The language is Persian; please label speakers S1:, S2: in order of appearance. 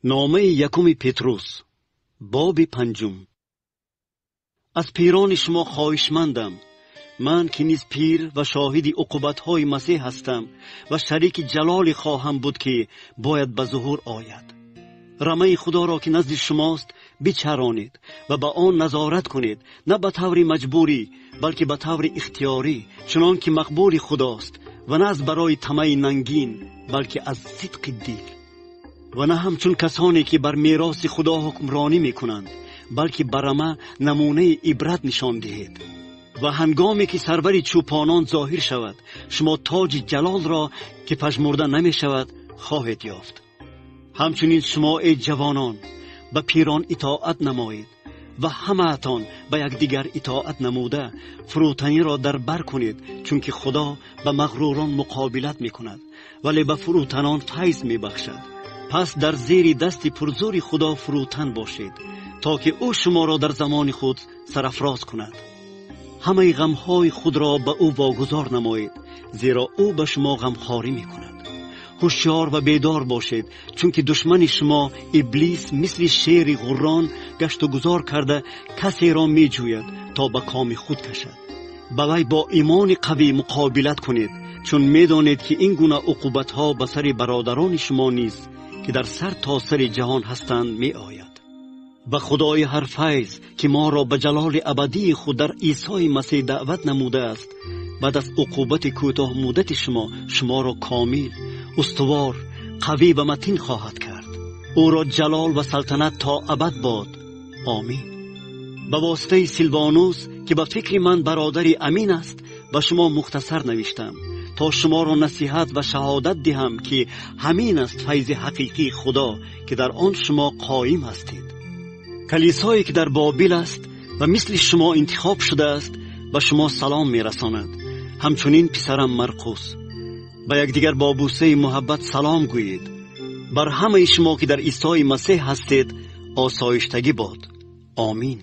S1: نامه یکم پتروس باب 5. از پیران شما خواهشمندم، من که نیز پیر و شاهد عقوبت‌های مسیح هستم و شریک جلال خواهم بود که باید به ظهور آید. رمه خدا را که نزد شماست بچرانید و به آن نظارت کنید، نه به طور مجبوری بلکه به طور اختیاری، چنان که مقبول خداست، و نه از برای طمع ننگین بلکه از صدق دل، و نه همچون کسانی که بر میراث خدا حکمرانی میکنند، بلکه بر رمه نمونه عبرت نشان دهید. و هنگامی که سرور چوپانان ظاهر شود، شما تاج جلال را که پژمرده نمی شود خواهید یافت. همچنین شما ای جوانان به پیران اطاعت نمایید و همه‌تان به یکدیگر اطاعت نموده فروتنی را در بر کنید، چون که خدا به مغروران مقابلت میکند ولی به فروتنان فیض میبخشد. پس در زیر دست پرزور خدا فروتن باشید تا که او شما را در زمان خود سرافراز کند. همه غمهای خود را به او واگذار نمایید، زیرا او به شما غمخواری میکند. هوشیار و بیدار باشید، چون که دشمن شما ابلیس مثل شیر غران گشت و گذار کرده کسی را می جوید تا به کام خود کشد. بلای با ایمان قوی مقابلت کنید، چون می دانید که این گونه عقوبت ها به سر برادران شما نیست که در سر تا سر جهان هستند می آید. و خدای هر فیض که ما را به جلال ابدی خود در عیسی مسیح دعوت نموده است، بعد از عقوبت کوتاه مدت شما را کامل، استوار، قوی و متین خواهد کرد. او را جلال و سلطنت تا ابد باد. آمین. به واسطه سیلوانوس که به فکر من برادری امین است و شما مختصر نوشتم تا شما را نصیحت و شهادت دهم که همین است فیض حقیقی خدا که در آن شما قایم هستید. کلیسایی که در بابل است و مثل شما انتخاب شده است به شما سلام میرساند. همچنین پسرم مرقس. به یکدیگر با بوسه محبت سلام گویید. بر همه شما که در عیسی مسیح هستید آسایشتگی باد. آمین.